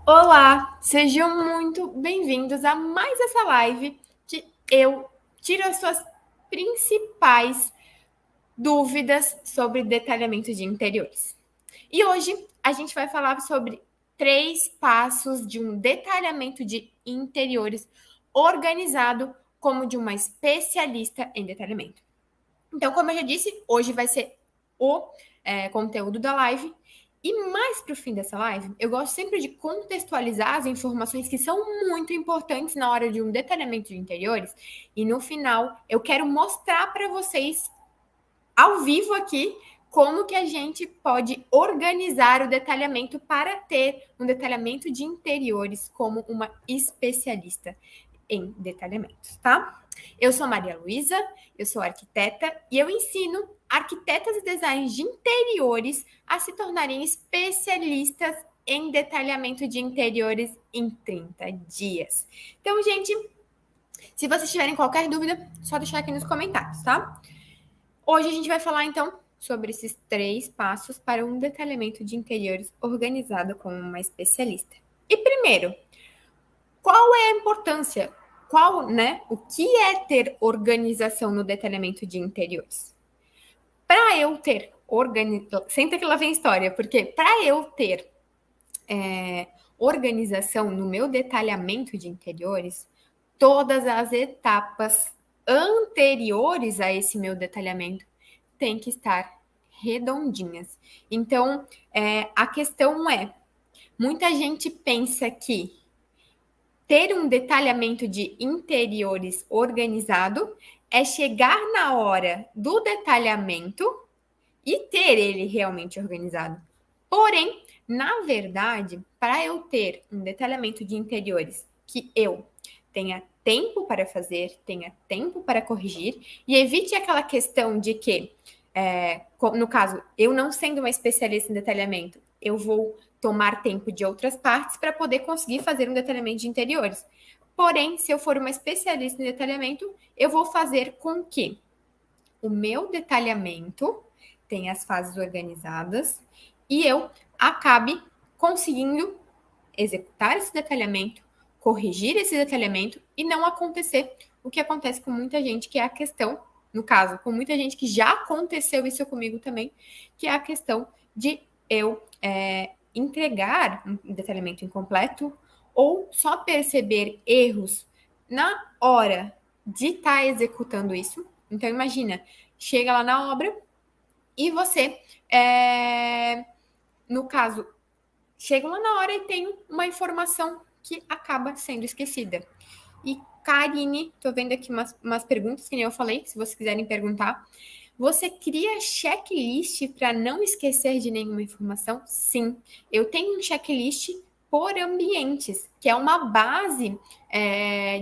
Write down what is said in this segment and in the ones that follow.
Olá, sejam muito bem-vindos a mais essa live que eu tiro as suas principais dúvidas sobre detalhamento de interiores. E hoje a gente vai falar sobre 3 passos de um detalhamento de interiores organizado como de uma especialista em detalhamento. Então, como eu já disse, hoje vai ser o conteúdo da live. E mais para o fim dessa live, eu gosto sempre de contextualizar as informações que são muito importantes na hora de um detalhamento de interiores. E no final, eu quero mostrar para vocês, ao vivo aqui, como que a gente pode organizar o detalhamento para ter um detalhamento de interiores como uma especialista em detalhamentos, tá? Eu sou Maria Luísa, eu sou arquiteta e eu ensino arquitetas e designers de interiores a se tornarem especialistas em detalhamento de interiores em 30 dias. Então, gente, se vocês tiverem qualquer dúvida, só deixar aqui nos comentários, tá? Hoje a gente vai falar então sobre esses 3 passos para um detalhamento de interiores organizado como uma especialista. E primeiro, qual é a importância? O que é ter organização no detalhamento de interiores? Para eu ter organização, senta que lá vem história, porque para eu ter organização no meu detalhamento de interiores, todas as etapas anteriores a esse meu detalhamento têm que estar redondinhas. Então, a questão é, muita gente pensa que ter um detalhamento de interiores organizado é chegar na hora do detalhamento e ter ele realmente organizado. Porém, na verdade, para eu ter um detalhamento de interiores que eu tenha tempo para fazer, tenha tempo para corrigir e evite aquela questão de que, no caso, eu não sendo uma especialista em detalhamento, eu vou tomar tempo de outras partes para poder conseguir fazer um detalhamento de interiores. Porém, se eu for uma especialista em detalhamento, eu vou fazer com que o meu detalhamento tenha as fases organizadas e eu acabe conseguindo executar esse detalhamento, corrigir esse detalhamento e não acontecer o que acontece com muita gente, que é a questão, no caso, com muita gente que já aconteceu isso comigo também, que é a questão de eu entregar um detalhamento incompleto ou só perceber erros na hora de estar executando isso. Então, imagina, chega lá na obra e você, no caso, chega lá na hora e tem uma informação que acaba sendo esquecida. E Karine, tô vendo aqui umas perguntas que nem eu falei, se vocês quiserem perguntar. Você cria checklist para não esquecer de nenhuma informação? Sim, eu tenho um checklist por ambientes, que é uma base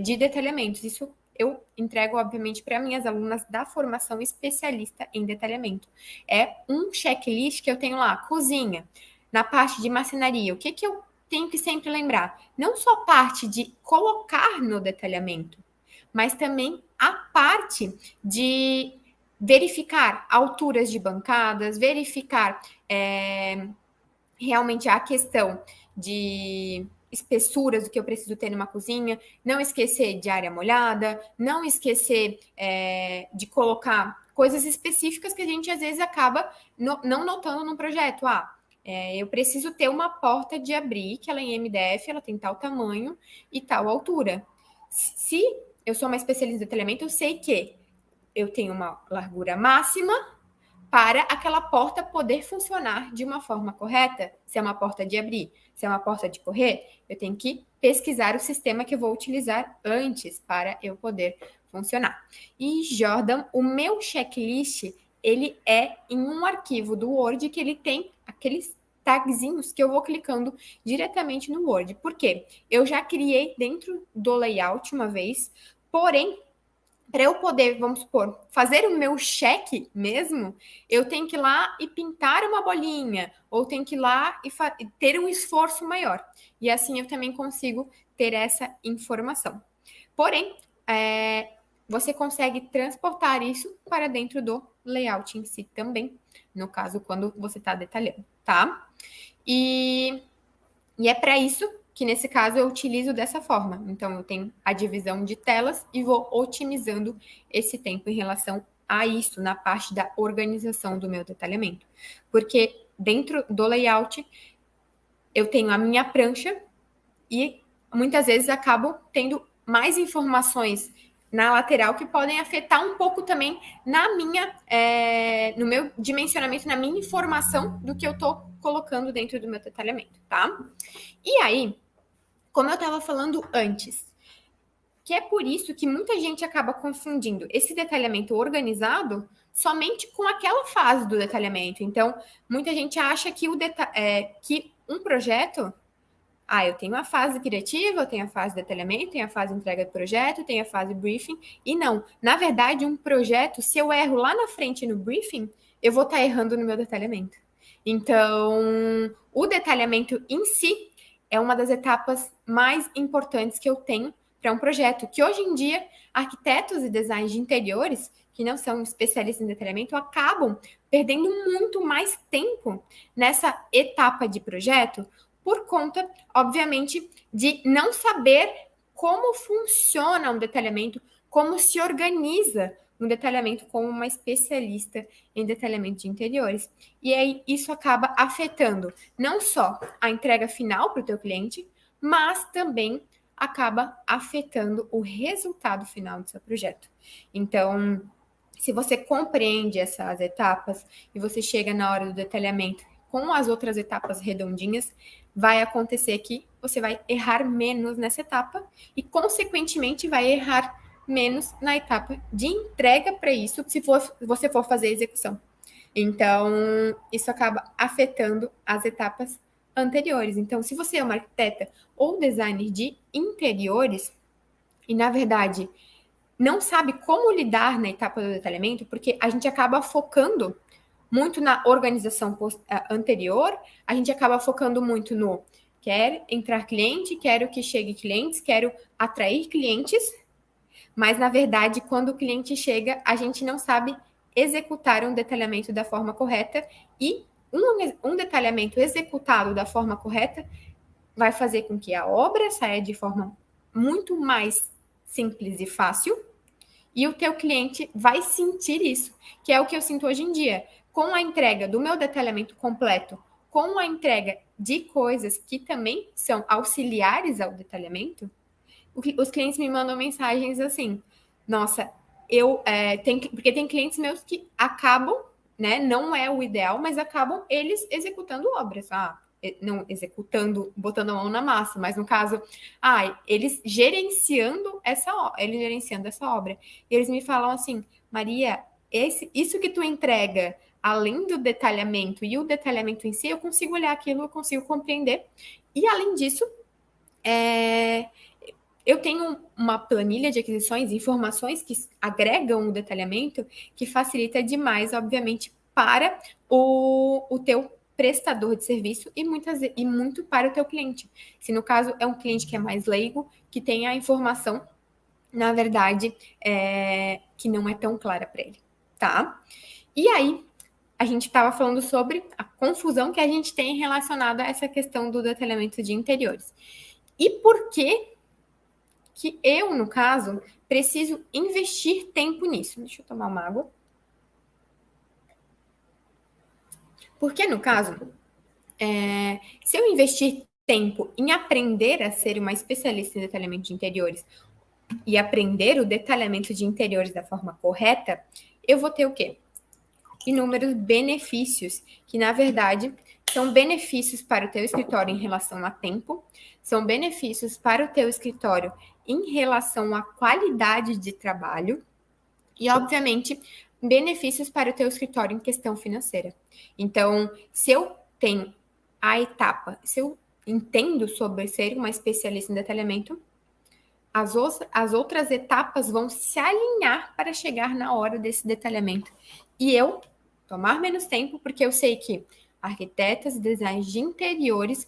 de detalhamentos. Isso eu entrego, obviamente, para minhas alunas da formação especialista em detalhamento. É um checklist que eu tenho lá, cozinha, na parte de marcenaria. O que eu tenho que sempre lembrar? Não só a parte de colocar no detalhamento, mas também a parte de verificar alturas de bancadas, verificar realmente a questão de espessuras do que eu preciso ter numa cozinha, não esquecer de área molhada, não esquecer de colocar coisas específicas que a gente às vezes acaba não notando no projeto. Eu preciso ter uma porta de abrir, que ela é em MDF, ela tem tal tamanho e tal altura. Se eu sou uma especialista em detalhamento, eu sei que eu tenho uma largura máxima para aquela porta poder funcionar de uma forma correta. Se é uma porta de abrir, se é uma porta de correr, eu tenho que pesquisar o sistema que eu vou utilizar antes para eu poder funcionar. E Jordan, o meu checklist, ele é em um arquivo do Word que ele tem aqueles tagzinhos que eu vou clicando diretamente no Word. Por quê? Eu já criei dentro do layout uma vez, porém para eu poder, vamos supor, fazer o meu cheque mesmo, eu tenho que ir lá e pintar uma bolinha, ou tenho que ir lá e ter um esforço maior. E assim eu também consigo ter essa informação. Porém, você consegue transportar isso para dentro do layout em si também, no caso, quando você está detalhando, tá? E é para isso que nesse caso eu utilizo dessa forma. Então, eu tenho a divisão de telas e vou otimizando esse tempo em relação a isso, na parte da organização do meu detalhamento. Porque dentro do layout, eu tenho a minha prancha e muitas vezes acabo tendo mais informações na lateral que podem afetar um pouco também na minha, no meu dimensionamento, na minha informação do que eu estou colocando dentro do meu detalhamento, tá? E aí, como eu estava falando antes, que é por isso que muita gente acaba confundindo esse detalhamento organizado somente com aquela fase do detalhamento. Então, muita gente acha que, que um projeto eu tenho a fase criativa, eu tenho a fase de detalhamento, tenho a fase de entrega do projeto, tenho a fase briefing. E não, na verdade, um projeto, se eu erro lá na frente no briefing, eu vou estar errando no meu detalhamento. Então, o detalhamento em si é uma das etapas mais importantes que eu tenho para um projeto, que hoje em dia, arquitetos e designers de interiores, que não são especialistas em detalhamento, acabam perdendo muito mais tempo nessa etapa de projeto, por conta, obviamente, de não saber como funciona um detalhamento, como se organiza um detalhamento como uma especialista em detalhamento de interiores. E aí isso acaba afetando não só a entrega final para o teu cliente, mas também acaba afetando o resultado final do seu projeto. Então, se você compreende essas etapas e você chega na hora do detalhamento com as outras etapas redondinhas, vai acontecer que você vai errar menos nessa etapa e, consequentemente, vai errar menos na etapa de entrega para isso, se você for fazer a execução. Então, isso acaba afetando as etapas anteriores. Então, se você é uma arquiteta ou designer de interiores, e na verdade não sabe como lidar na etapa do detalhamento, porque a gente acaba focando muito na organização anterior, a gente acaba focando muito no quero entrar cliente, quero que chegue clientes, quero atrair clientes, mas na verdade, quando o cliente chega, a gente não sabe executar um detalhamento da forma correta e um detalhamento executado da forma correta vai fazer com que a obra saia de forma muito mais simples e fácil e o teu cliente vai sentir isso, que é o que eu sinto hoje em dia. Com a entrega do meu detalhamento completo, com a entrega de coisas que também são auxiliares ao detalhamento, os clientes me mandam mensagens assim, nossa, porque tem clientes meus que acabam, né, não é o ideal, mas acabam eles executando obras, não executando, botando a mão na massa, mas no caso, eles gerenciando essa obra. E eles me falam assim, Maria, isso que tu entrega, além do detalhamento e o detalhamento em si, eu consigo olhar aquilo, eu consigo compreender. E além disso, eu tenho uma planilha de aquisições, informações que agregam o detalhamento, que facilita demais, obviamente, para o teu prestador de serviço e muito para o teu cliente. Se no caso é um cliente que é mais leigo, que tem a informação, na verdade, que não é tão clara para ele, tá? E aí, a gente estava falando sobre a confusão que a gente tem relacionada a essa questão do detalhamento de interiores. E por que eu, no caso, preciso investir tempo nisso? Deixa eu tomar uma água. Porque, no caso, se eu investir tempo em aprender a ser uma especialista em detalhamento de interiores e aprender o detalhamento de interiores da forma correta, eu vou ter o quê? Inúmeros benefícios, que na verdade são benefícios para o teu escritório em relação a tempo, são benefícios para o teu escritório em relação à qualidade de trabalho e, obviamente, benefícios para o teu escritório em questão financeira. Então, se eu tenho a etapa, se eu entendo sobre ser uma especialista em detalhamento, as outras etapas vão se alinhar para chegar na hora desse detalhamento. E eu tomar menos tempo, porque eu sei que arquitetas e designers de interiores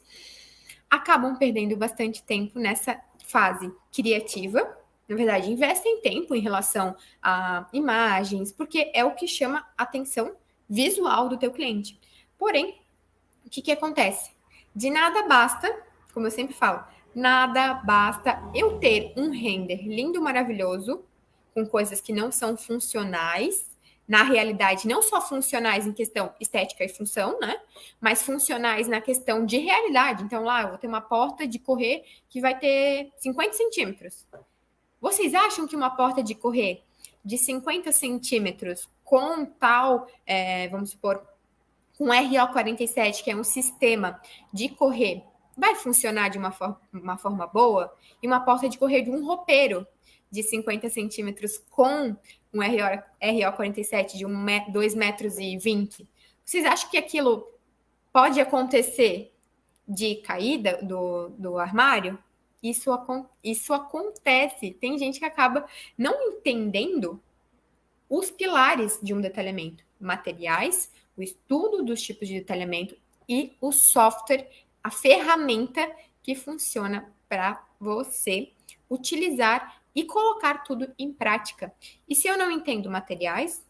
acabam perdendo bastante tempo nessa fase criativa. Na verdade, investem tempo em relação a imagens, porque é o que chama a atenção visual do teu cliente. Porém, o que acontece? De nada basta, como eu sempre falo, Nada basta eu ter um render lindo, maravilhoso, com coisas que não são funcionais, na realidade, não só funcionais em questão estética e função, né? Mas funcionais na questão de realidade. Então, lá eu vou ter uma porta de correr que vai ter 50 centímetros. Vocês acham que uma porta de correr de 50 centímetros com tal, vamos supor, com RO47, que é um sistema de correr, vai funcionar de uma forma boa? E uma porta de correr de um roupeiro de 50 centímetros com um RO47 de 2,20 metros. Vocês acham que aquilo pode acontecer de caída do armário? Isso acontece. Tem gente que acaba não entendendo os pilares de um detalhamento: materiais, o estudo dos tipos de detalhamento e o software, a ferramenta que funciona para você utilizar e colocar tudo em prática. E se eu não entendo materiais,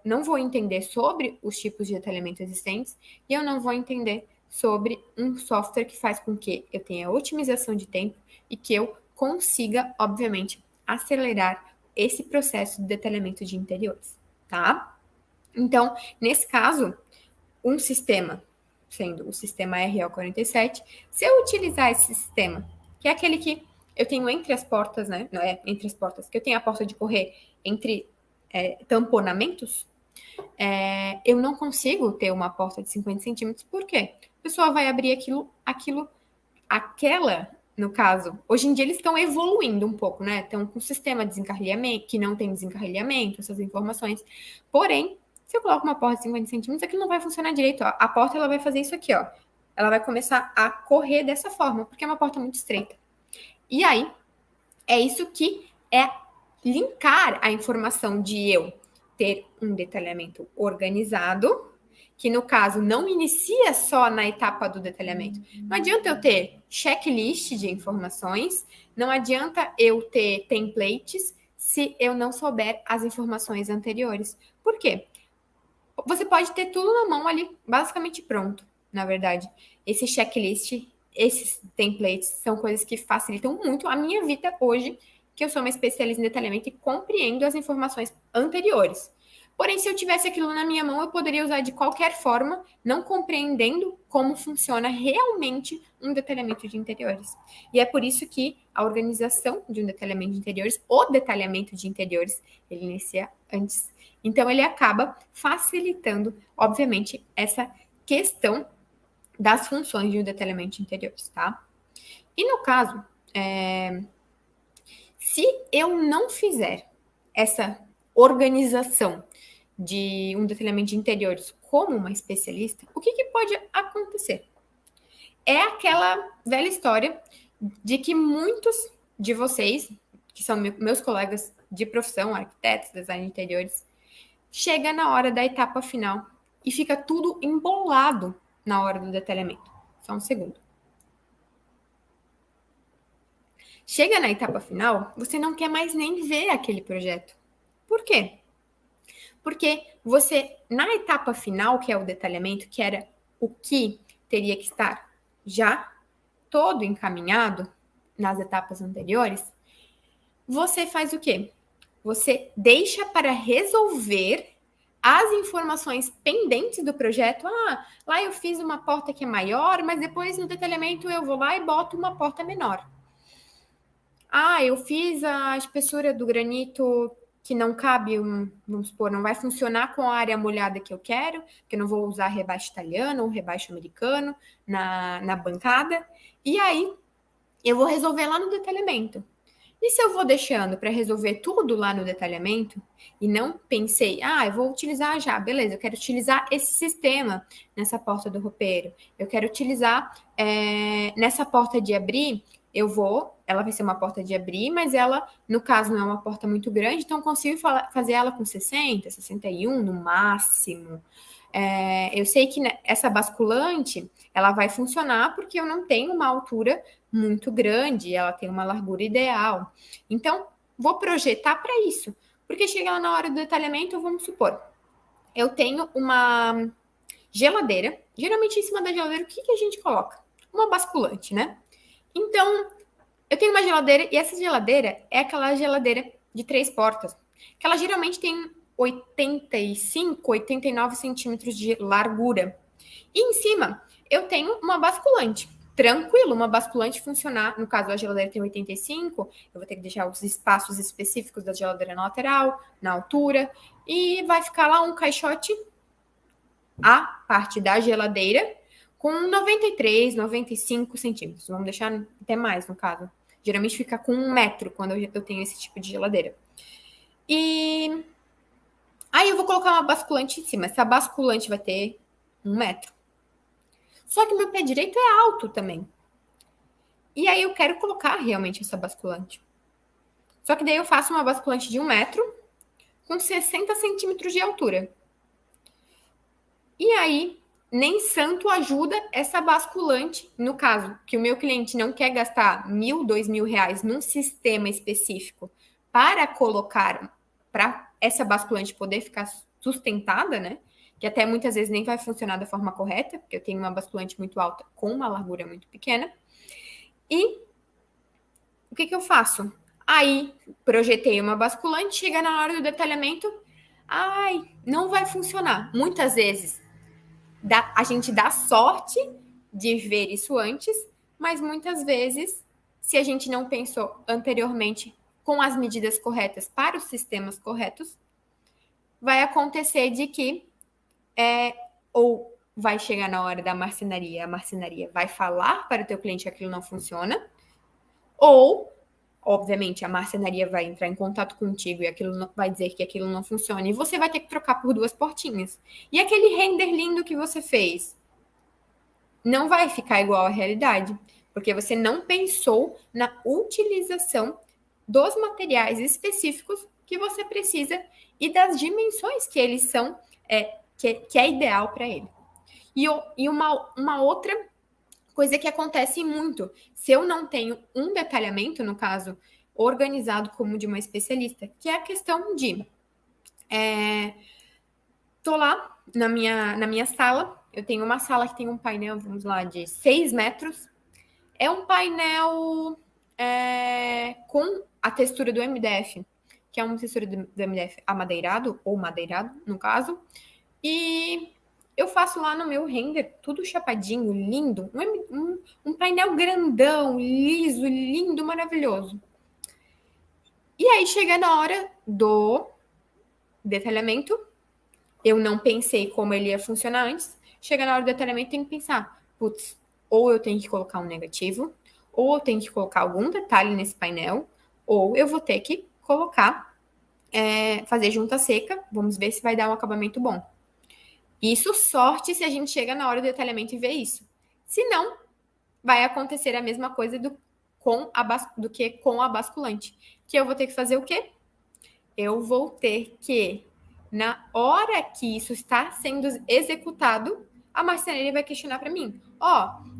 não vou entender sobre os tipos de detalhamento existentes e eu não vou entender sobre um software que faz com que eu tenha otimização de tempo e que eu consiga, obviamente, acelerar esse processo de detalhamento de interiores, tá? Então, nesse caso, um sistema, sendo o sistema RO47, se eu utilizar esse sistema, que é aquele que eu tenho entre as portas, né? Não é entre as portas, que eu tenho a porta de correr entre tamponamentos, eu não consigo ter uma porta de 50 centímetros. Por quê? A pessoa vai abrir aquela, no caso, hoje em dia eles estão evoluindo um pouco, né? Estão com um sistema de desencarrilhamento, que não tem desencarrilhamento, essas informações. Porém, se eu coloco uma porta de 50 centímetros, aquilo não vai funcionar direito. Ó. A porta ela vai fazer isso aqui, ó. Ela vai começar a correr dessa forma, porque é uma porta muito estreita. E aí, é isso que é linkar a informação de eu ter um detalhamento organizado, que no caso não inicia só na etapa do detalhamento. Não adianta eu ter checklist de informações, não adianta eu ter templates se eu não souber as informações anteriores. Por quê? Você pode ter tudo na mão ali, basicamente pronto, na verdade. Esse checklist, esses templates são coisas que facilitam muito a minha vida hoje, que eu sou uma especialista em detalhamento e compreendo as informações anteriores. Porém, se eu tivesse aquilo na minha mão, eu poderia usar de qualquer forma, não compreendendo como funciona realmente um detalhamento de interiores. E é por isso que a organização de um detalhamento de interiores, o detalhamento de interiores, ele inicia antes. Então, ele acaba facilitando, obviamente, essa questão das funções de um detalhamento de interiores, tá? E no caso, se eu não fizer essa organização de um detalhamento de interiores como uma especialista, o que pode acontecer? É aquela velha história de que muitos de vocês, que são meus colegas de profissão, arquitetos, design de interiores, chega na hora da etapa final e fica tudo embolado na hora do detalhamento. Só um segundo. Chega na etapa final, você não quer mais nem ver aquele projeto. Por quê? Porque você, na etapa final, que é o detalhamento, que era o que teria que estar já todo encaminhado nas etapas anteriores, você faz o quê? Você deixa para resolver as informações pendentes do projeto. Ah, lá eu fiz uma porta que é maior, mas depois no detalhamento eu vou lá e boto uma porta menor. Ah, eu fiz a espessura do granito que não cabe, vamos supor, não vai funcionar com a área molhada que eu quero, que eu não vou usar rebaixo italiano ou rebaixo americano na bancada. E aí, eu vou resolver lá no detalhamento. E se eu vou deixando para resolver tudo lá no detalhamento e não pensei, eu vou utilizar já, beleza, eu quero utilizar esse sistema nessa porta do roupeiro, eu quero utilizar nessa porta de abrir, ela vai ser uma porta de abrir, mas ela, no caso, não é uma porta muito grande, então eu consigo fazer ela com 60, 61 no máximo. Eu sei que essa basculante, ela vai funcionar porque eu não tenho uma altura muito grande, ela tem uma largura ideal. Então, vou projetar para isso. Porque chega lá na hora do detalhamento, vamos supor, eu tenho uma geladeira. Geralmente, em cima da geladeira, o que a gente coloca? Uma basculante, né? Então, eu tenho uma geladeira e essa geladeira é aquela geladeira de 3 portas, que ela geralmente tem 85, 89 centímetros de largura. E em cima eu tenho uma basculante. Tranquilo, uma basculante funcionar. No caso, a geladeira tem 85, eu vou ter que deixar os espaços específicos da geladeira na lateral, na altura, e vai ficar lá um caixote, a parte da geladeira, com 93, 95 centímetros. Vamos deixar até mais, no caso. Geralmente fica com 1 metro quando eu tenho esse tipo de geladeira. E aí eu vou colocar uma basculante em cima. Essa basculante vai ter 1 metro. Só que meu pé direito é alto também. E aí eu quero colocar realmente essa basculante. Só que daí eu faço uma basculante de 1 metro com 60 centímetros de altura. E aí, nem santo ajuda essa basculante, no caso, que o meu cliente não quer gastar 1.000, 2.000 reais num sistema específico para colocar, para essa basculante poder ficar sustentada, né? Que até muitas vezes nem vai funcionar da forma correta, porque eu tenho uma basculante muito alta com uma largura muito pequena. E o que eu faço? Aí, projetei uma basculante, chega na hora do detalhamento, ai, não vai funcionar. Muitas vezes a gente dá sorte de ver isso antes, mas muitas vezes, se a gente não pensou anteriormente com as medidas corretas para os sistemas corretos, vai acontecer de que ou vai chegar na hora da marcenaria, a marcenaria vai falar para o teu cliente que aquilo não funciona, ou, obviamente, a marcenaria vai entrar em contato contigo e aquilo vai dizer que aquilo não funciona, e você vai ter que trocar por 2 portinhas. E aquele render lindo que você fez não vai ficar igual à realidade, porque você não pensou na utilização dos materiais específicos que você precisa e das dimensões que eles são, que é ideal para ele. E uma outra coisa que acontece muito, se eu não tenho um detalhamento, no caso, organizado como de uma especialista, que é a questão de tô lá na minha sala, eu tenho uma sala que tem um painel, vamos lá, de 6 metros. É um painel com a textura do MDF, que é uma textura do MDF amadeirado, ou madeirado, no caso. E eu faço lá no meu render, tudo chapadinho, lindo. Um painel grandão, liso, lindo, maravilhoso. E aí chega na hora do detalhamento, eu não pensei como ele ia funcionar antes. Chega na hora do detalhamento, tem que pensar, putz, ou eu tenho que colocar um negativo, ou eu tenho que colocar algum detalhe nesse painel, ou eu vou ter que colocar, fazer junta seca, vamos ver se vai dar um acabamento bom. Isso, sorte se a gente chega na hora do detalhamento e vê isso. Se não, vai acontecer a mesma coisa do que com a basculante. Que eu vou ter que fazer o quê? Eu vou ter que, na hora que isso está sendo executado, a marcenaria vai questionar para mim: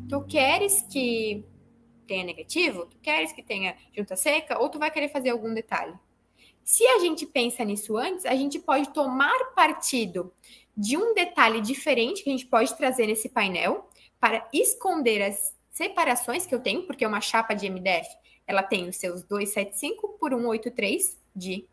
tu queres que tenha negativo? Tu queres que tenha junta seca? Ou tu vai querer fazer algum detalhe? Se a gente pensa nisso antes, a gente pode tomar partido de um detalhe diferente que a gente pode trazer nesse painel para esconder as separações que eu tenho, porque uma chapa de MDF, ela tem os seus 275 por 183 de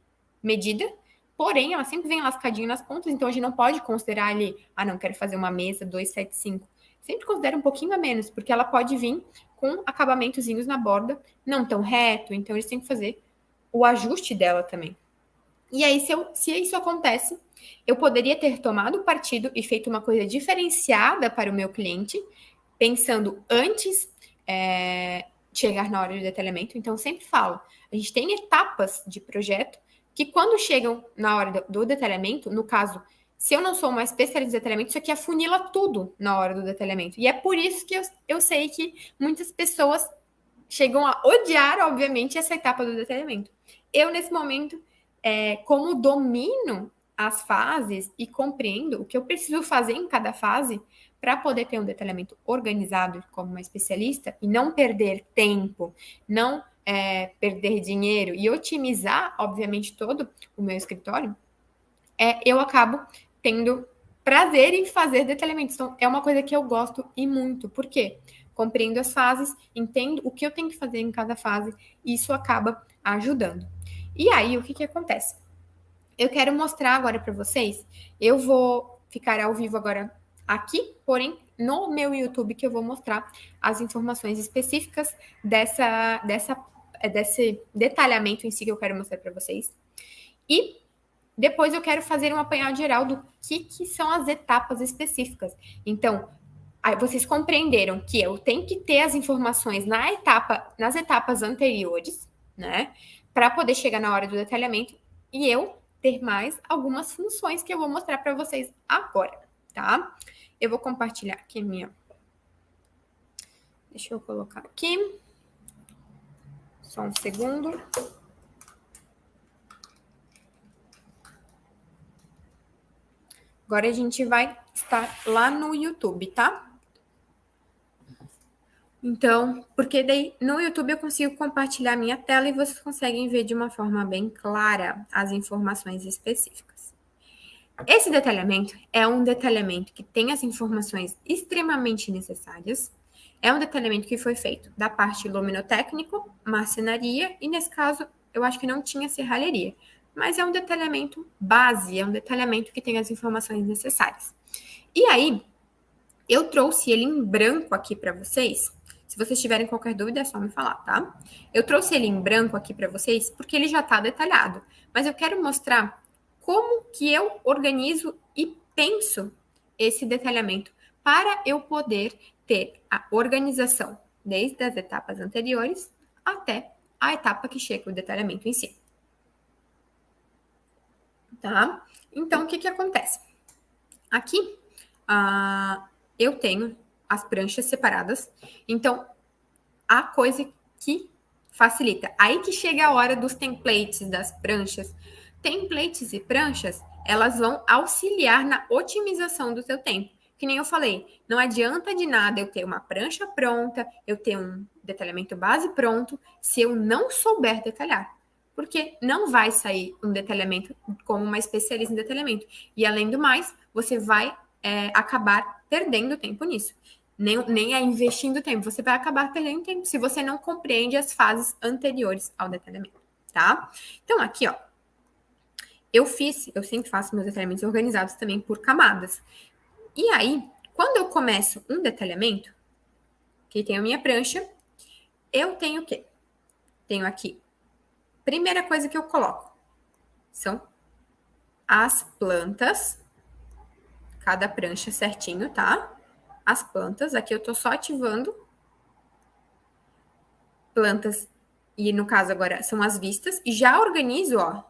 medida, porém, ela sempre vem lascadinho nas pontas, então a gente não pode considerar ali, não quero fazer uma mesa 275. Sempre considera um pouquinho a menos, porque ela pode vir com acabamentozinhos na borda, não tão reto, então eles têm que fazer o ajuste dela também. E aí, se isso acontece, eu poderia ter tomado partido e feito uma coisa diferenciada para o meu cliente, pensando antes de chegar na hora de detalhamento. Então, eu sempre falo, a gente tem etapas de projeto que quando chegam na hora do detalhamento, no caso, se eu não sou uma especialista de detalhamento, isso aqui afunila tudo na hora do detalhamento. E é por isso que eu sei que muitas pessoas chegam a odiar, obviamente, essa etapa do detalhamento. Eu, nesse momento, como domino as fases e compreendo o que eu preciso fazer em cada fase para poder ter um detalhamento organizado como uma especialista e não perder tempo, não perder dinheiro e otimizar, obviamente, todo o meu escritório, eu acabo tendo prazer em fazer detalhamentos. Então, é uma coisa que eu gosto e muito. Por quê? compreendo as fases, entendo o que eu tenho que fazer em cada fase, e isso acaba ajudando. E aí, o que que acontece? Eu quero mostrar agora para vocês, eu vou ficar ao vivo agora aqui, porém, no meu YouTube, que eu vou mostrar as informações específicas desse detalhamento em si que eu quero mostrar para vocês. E depois eu quero fazer um apanhado geral do que são as etapas específicas. Então, aí vocês compreenderam que eu tenho que ter as informações nas etapas anteriores, né? Para poder chegar na hora do detalhamento e eu ter mais algumas funções que eu vou mostrar para vocês agora, tá? Eu vou compartilhar aqui minha. Deixa eu colocar aqui. Só um segundo. Agora a gente vai estar lá no YouTube, tá? Então, porque daí no YouTube eu consigo compartilhar minha tela e vocês conseguem ver de uma forma bem clara as informações específicas. Esse detalhamento é um detalhamento que tem as informações extremamente necessárias. É um detalhamento que foi feito da parte luminotécnico, marcenaria e nesse caso eu acho que não tinha serralheria. Mas é um detalhamento base, é um detalhamento que tem as informações necessárias. E aí, eu trouxe ele em branco aqui para vocês. Se vocês tiverem qualquer dúvida, é só me falar, tá? Eu trouxe ele em branco aqui para vocês porque ele já está detalhado. Mas eu quero mostrar como que eu organizo e penso esse detalhamento para eu poder ter a organização desde as etapas anteriores até a etapa que chega o detalhamento em si. Tá? Então, o que acontece? Aqui, eu tenho as pranchas separadas. Então, a coisa que facilita. Aí que chega a hora dos templates das pranchas. Templates e pranchas, elas vão auxiliar na otimização do seu tempo. Que nem eu falei, não adianta de nada eu ter uma prancha pronta, eu ter um detalhamento base pronto, se eu não souber detalhar. Porque não vai sair um detalhamento como uma especialista em detalhamento. E além do mais, você vai acabar perdendo tempo nisso. Nem é investindo tempo, você vai acabar perdendo tempo se você não compreende as fases anteriores ao detalhamento, tá? Então, aqui, ó, eu sempre faço meus detalhamentos organizados também por camadas. E aí, quando eu começo um detalhamento, que tem a minha prancha, eu tenho o quê? Tenho aqui, primeira coisa que eu coloco são as plantas, cada prancha certinho, tá? As plantas, aqui eu tô só ativando plantas, e no caso agora são as vistas, e já organizo, ó,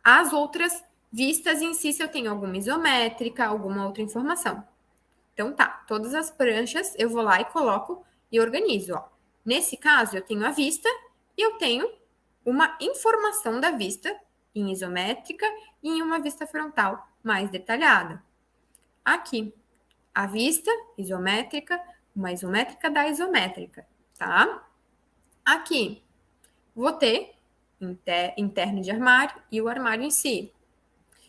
as outras vistas em si, se eu tenho alguma isométrica, alguma outra informação. Então tá, todas as pranchas eu vou lá e coloco e organizo, ó. Nesse caso, eu tenho a vista e eu tenho uma informação da vista em isométrica e em uma vista frontal mais detalhada. Aqui, a vista isométrica, uma isométrica da isométrica, tá? Aqui, vou ter interno de armário e o armário em si.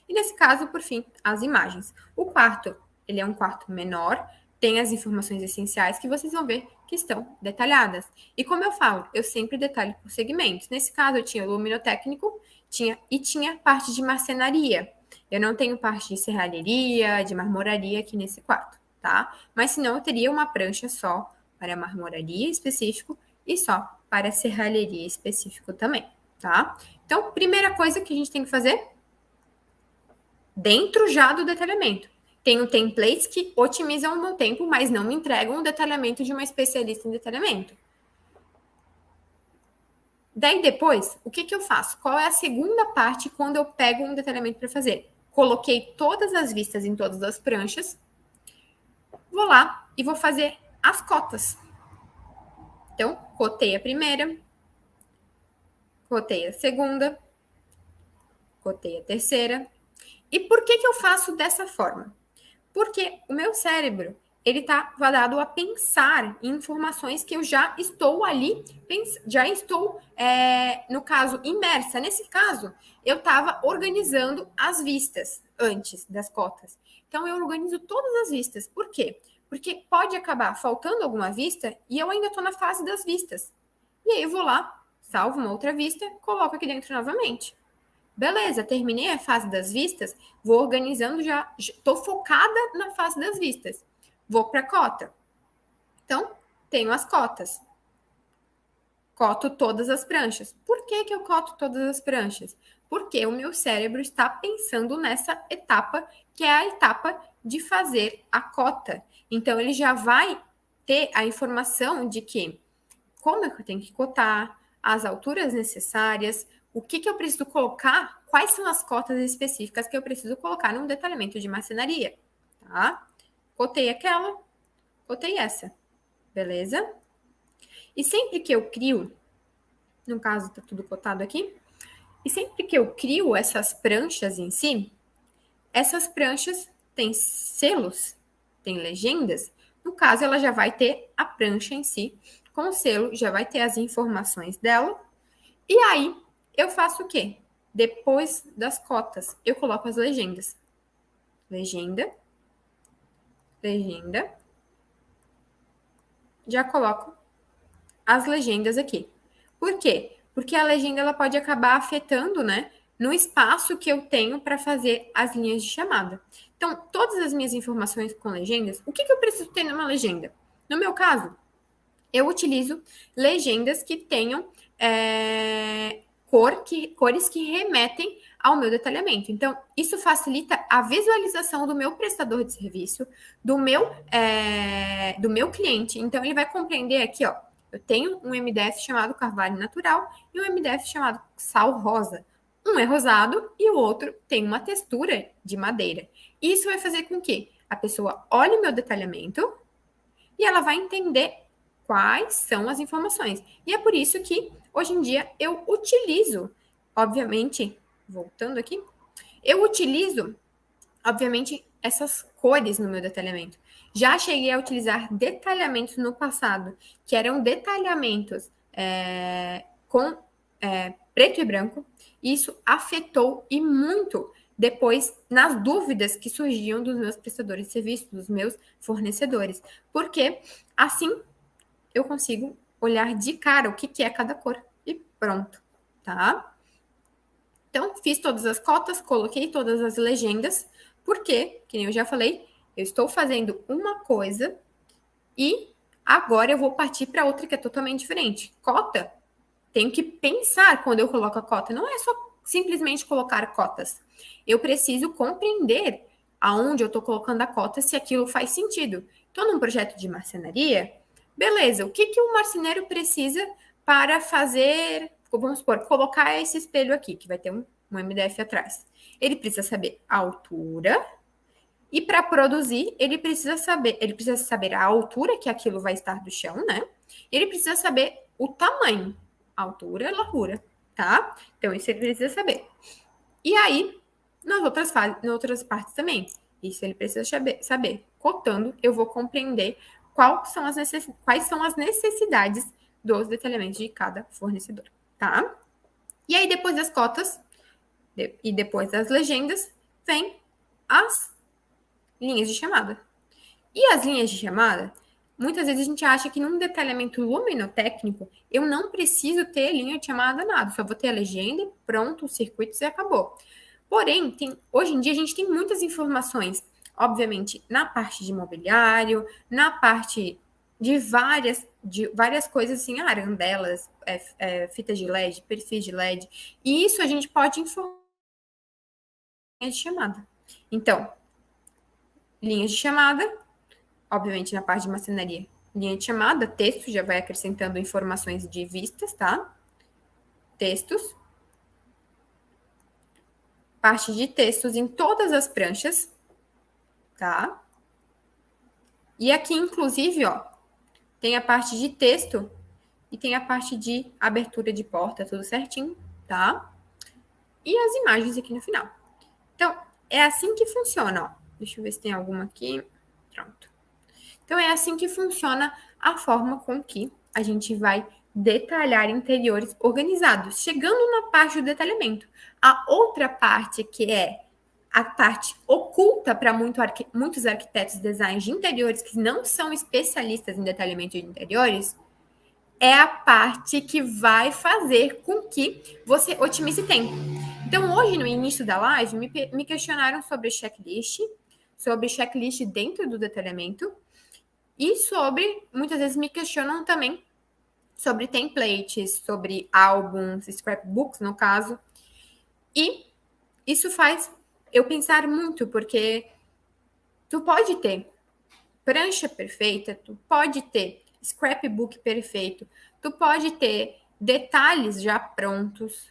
E nesse caso, por fim, as imagens. O quarto, ele é um quarto menor, tem as informações essenciais que vocês vão ver que estão detalhadas. E como eu falo, eu sempre detalho por segmentos. Nesse caso, eu tinha o luminotécnico tinha parte de marcenaria. Eu não tenho parte de serralheria, de marmoraria aqui nesse quarto, tá? Mas senão eu teria uma prancha só para marmoraria específico e só para serralheria específico também, tá? Então, primeira coisa que a gente tem que fazer, dentro já do detalhamento. Tenho templates que otimizam o meu tempo, mas não me entregam o detalhamento de uma especialista em detalhamento. Daí depois, o que eu faço? Qual é a segunda parte quando eu pego um detalhamento para fazer? Coloquei todas as vistas em todas as pranchas, vou lá e vou fazer as cotas. Então, cotei a primeira, cotei a segunda, cotei a terceira. E por que eu faço dessa forma? Porque o meu cérebro, ele está vadado a pensar em informações que eu já estou ali, no caso, imersa. Nesse caso, eu estava organizando as vistas antes das cotas. Então, eu organizo todas as vistas. Por quê? Porque pode acabar faltando alguma vista e eu ainda estou na fase das vistas. E aí eu vou lá, salvo uma outra vista, coloco aqui dentro novamente. Beleza, terminei a fase das vistas, vou organizando já, estou focada na fase das vistas. Vou para a cota. Então, tenho as cotas. Coto todas as pranchas. Por que eu coto todas as pranchas? Porque o meu cérebro está pensando nessa etapa, que é a etapa de fazer a cota. Então, ele já vai ter a informação de que como é que eu tenho que cotar, as alturas necessárias, o que eu preciso colocar, quais são as cotas específicas que eu preciso colocar num detalhamento de marcenaria, tá? Cotei aquela, cotei essa, beleza? E sempre que eu crio, no caso tá tudo cotado aqui, e sempre que eu crio essas pranchas em si, essas pranchas têm selos, têm legendas, no caso ela já vai ter a prancha em si, com o selo, já vai ter as informações dela, e aí eu faço o quê? Depois das cotas, eu coloco as legendas. Legenda, legenda, já coloco as legendas aqui. Por quê? Porque a legenda ela pode acabar afetando, né, no espaço que eu tenho para fazer as linhas de chamada. Então, todas as minhas informações com legendas, o que eu preciso ter numa legenda? No meu caso, eu utilizo legendas que tenham cores que remetem ao meu detalhamento. Então, isso facilita a visualização do meu prestador de serviço, do meu cliente. Então, ele vai compreender aqui, ó, eu tenho um MDF chamado Carvalho Natural e um MDF chamado Sal Rosa. Um é rosado e o outro tem uma textura de madeira. Isso vai fazer com que a pessoa olhe meu detalhamento e ela vai entender quais são as informações. E é por isso que, hoje em dia, eu utilizo, obviamente, voltando aqui, eu utilizo, obviamente, essas cores no meu detalhamento. Já cheguei a utilizar detalhamentos no passado, que eram detalhamentos com preto e branco. Isso afetou e muito depois nas dúvidas que surgiam dos meus prestadores de serviço, dos meus fornecedores. Porque assim eu consigo olhar de cara o que é cada cor e pronto, tá? Então, fiz todas as cotas, coloquei todas as legendas, porque, que nem eu já falei, eu estou fazendo uma coisa e agora eu vou partir para outra que é totalmente diferente. Cota, tenho que pensar quando eu coloco a cota, não é só simplesmente colocar cotas. Eu preciso compreender aonde eu estou colocando a cota, se aquilo faz sentido. Estou num projeto de marcenaria, beleza, o que o marceneiro precisa para fazer, vamos supor, colocar esse espelho aqui, que vai ter um MDF atrás. Ele precisa saber a altura e para produzir, ele precisa saber a altura que aquilo vai estar do chão, né? Ele precisa saber o tamanho, altura e largura, tá? Então, isso ele precisa saber. E aí, nas outras partes também. Isso ele precisa saber. Cotando, eu vou compreender quais são as necessidades dos detalhamentos de cada fornecedor, tá? E aí, depois das cotas e depois das legendas, vem as linhas de chamada. E as linhas de chamada, muitas vezes a gente acha que num detalhamento luminotécnico, eu não preciso ter linha de chamada nada, só vou ter a legenda e pronto, os circuitos e acabou. Porém, hoje em dia a gente tem muitas informações, obviamente, na parte de mobiliário, na parte de várias coisas assim, arandelas, fitas de LED, perfis de LED, e isso a gente pode informar de chamada. Então, linhas de chamada, obviamente na parte de marcenaria, linha de chamada, texto, já vai acrescentando informações de vistas, tá? Textos. Parte de textos em todas as pranchas, tá? E aqui, inclusive, ó, tem a parte de texto e tem a parte de abertura de porta, tudo certinho, tá? E as imagens aqui no final. Então, é assim que funciona, ó. Deixa eu ver se tem alguma aqui. Pronto. Então, é assim que funciona a forma com que a gente vai detalhar interiores organizados. Chegando na parte do detalhamento. A outra parte que é a parte oculta para muitos arquitetos de design de interiores que não são especialistas em detalhamento de interiores, é a parte que vai fazer com que você otimize tempo. Então, hoje, no início da live, me questionaram sobre checklist dentro do detalhamento e muitas vezes me questionam também sobre templates, sobre álbuns, scrapbooks, no caso. E isso faz eu pensar muito, porque tu pode ter prancha perfeita, tu pode ter scrapbook perfeito, tu pode ter detalhes já prontos.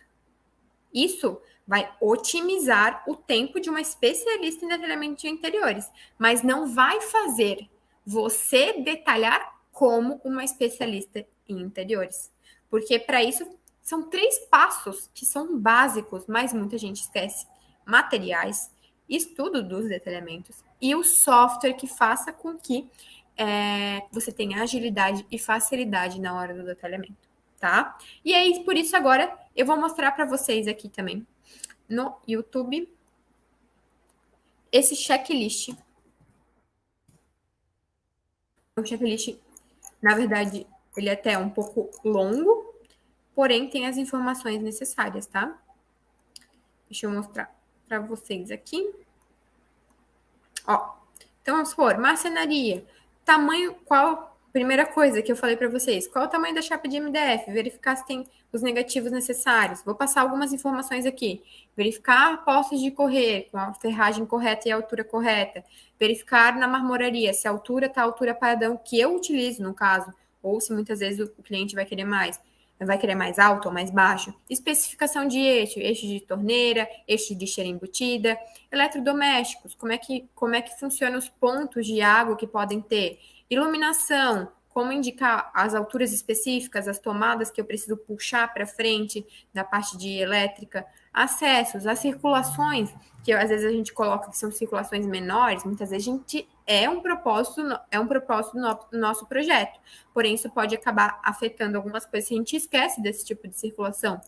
Isso vai otimizar o tempo de uma especialista em detalhamento de interiores, mas não vai fazer você detalhar como uma especialista em interiores. Porque para isso são 3 passos que são básicos, mas muita gente esquece: materiais, estudo dos detalhamentos e o software que faça com que você tenha agilidade e facilidade na hora do detalhamento, tá? E aí, por isso, agora eu vou mostrar para vocês aqui também no YouTube esse checklist. O checklist, na verdade, ele é até um pouco longo, porém tem as informações necessárias, tá? Deixa eu mostrar para vocês aqui. Ó, então vamos supor, marcenaria. Tamanho, qual? Primeira coisa que eu falei para vocês, qual o tamanho da chapa de MDF? Verificar se tem os negativos necessários. Vou passar algumas informações aqui. Verificar postes de correr com a ferragem correta e a altura correta. Verificar na marmoraria se a altura está a altura padrão que eu utilizo, no caso, ou se muitas vezes o cliente vai querer mais alto ou mais baixo. Especificação de eixo de torneira, eixo de lixeira embutida, eletrodomésticos, como é que funcionam os pontos de água que podem ter, iluminação, como indicar as alturas específicas, as tomadas que eu preciso puxar para frente da parte de elétrica, acessos, as circulações, que às vezes a gente coloca que são circulações menores, muitas vezes a gente é um propósito do nosso projeto. Porém, isso pode acabar afetando algumas coisas se a gente esquece desse tipo de circulação.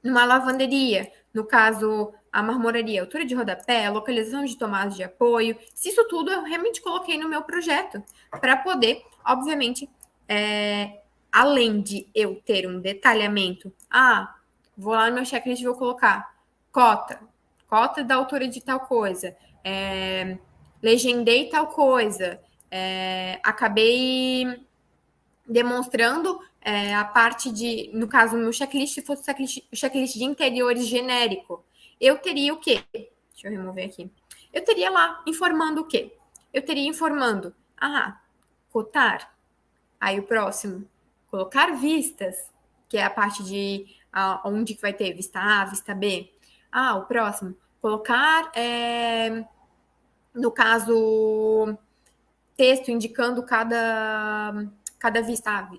Numa lavanderia, no caso, a marmoraria, altura de rodapé, localização de tomadas de apoio. Se isso tudo eu realmente coloquei no meu projeto para poder, obviamente, além de eu ter um detalhamento, vou lá no meu checklist e vou colocar cota da altura de tal coisa, legendei tal coisa, acabei demonstrando a parte de, no caso, no checklist, se fosse o checklist de interiores genérico, eu teria o quê? Deixa eu remover aqui. Eu teria lá informando o quê? Eu teria informando, cotar. Aí o próximo, colocar vistas, que é a parte de onde que vai ter vista A, vista B. O próximo, colocar, no caso, texto indicando cada vista.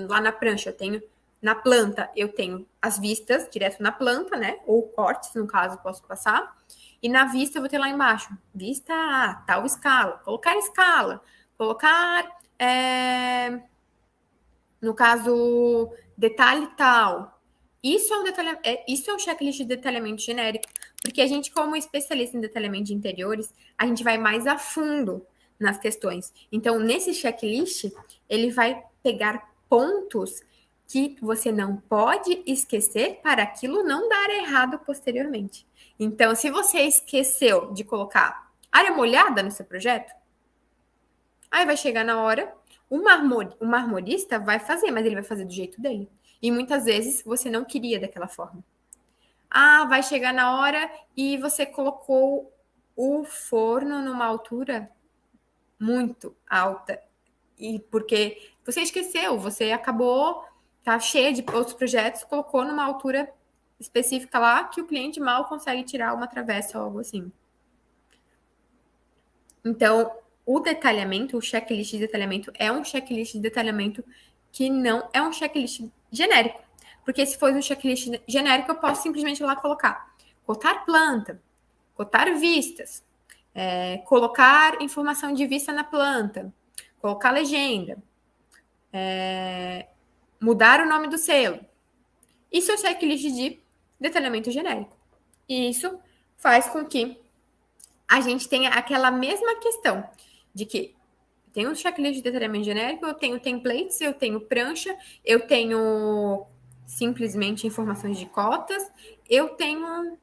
Lá na prancha eu tenho, na planta eu tenho as vistas direto na planta, né? Ou cortes, no caso, posso passar. E na vista eu vou ter lá embaixo, vista A, tal escala. Colocar, no caso, detalhe tal. Isso é um checklist de detalhamento genérico, porque a gente, como especialista em detalhamento de interiores, a gente vai mais a fundo nas questões. Então, nesse checklist, ele vai pegar pontos que você não pode esquecer para aquilo não dar errado posteriormente. Então, se você esqueceu de colocar área molhada no seu projeto, aí vai chegar na hora, o marmorista vai fazer, mas ele vai fazer do jeito dele. E muitas vezes você não queria daquela forma. Vai chegar na hora e você colocou o forno numa altura muito alta. E porque você esqueceu, você acabou, tá cheia de outros projetos, colocou numa altura específica lá que o cliente mal consegue tirar uma travessa ou algo assim. Então, o detalhamento, o checklist de detalhamento é um checklist de detalhamento que não é um checklist genérico. Porque se for um checklist genérico, eu posso simplesmente ir lá colocar cotar planta, cotar vistas, colocar informação de vista na planta, colocar legenda, mudar o nome do selo. Isso é o checklist de detalhamento genérico. E isso faz com que a gente tenha aquela mesma questão de que tem um checklist de detalhamento genérico, eu tenho templates, eu tenho prancha, eu tenho simplesmente informações de cotas, eu tenho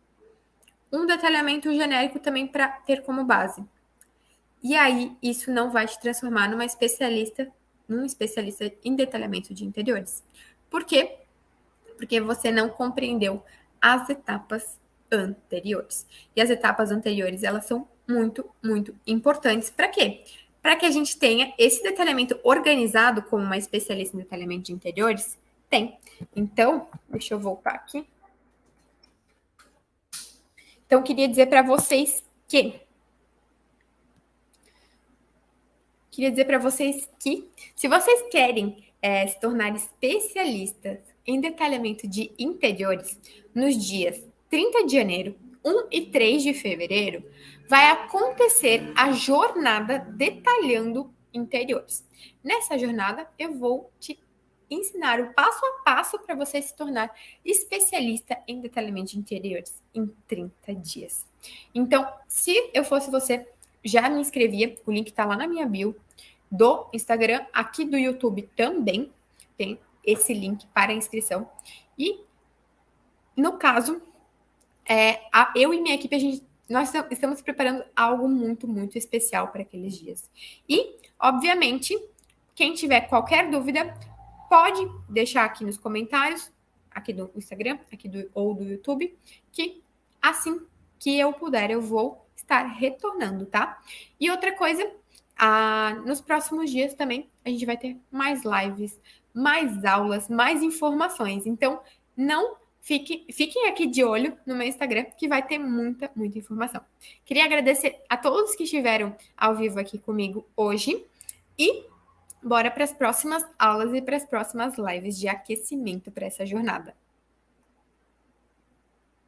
um detalhamento genérico também para ter como base. E aí, isso não vai te transformar num especialista em detalhamento de interiores. Por quê? Porque você não compreendeu as etapas anteriores. E as etapas anteriores, elas são muito, muito importantes. Para quê? Para que a gente tenha esse detalhamento organizado como uma especialista em detalhamento de interiores, tem. Então, deixa eu voltar aqui. Então, queria dizer para vocês que se vocês querem se tornar especialistas em detalhamento de interiores, nos dias 30 de janeiro, 1 e 3 de fevereiro, vai acontecer a jornada Detalhando Interiores. Nessa jornada, eu vou te ensinar o passo a passo para você se tornar especialista em detalhamento de interiores em 30 dias. Então, se eu fosse você, já me inscrevia, o link está lá na minha bio do Instagram, aqui do YouTube também tem esse link para inscrição. E, no caso, eu e minha equipe, nós estamos preparando algo muito, muito especial para aqueles dias. E, obviamente, quem tiver qualquer dúvida, pode deixar aqui nos comentários, aqui do Instagram, ou do YouTube, que assim que eu puder, eu vou estar retornando, tá? E outra coisa, nos próximos dias também, a gente vai ter mais lives, mais aulas, mais informações. Então, não fiquem aqui de olho no meu Instagram, que vai ter muita, muita informação. Queria agradecer a todos que estiveram ao vivo aqui comigo hoje e bora para as próximas aulas e para as próximas lives de aquecimento para essa jornada.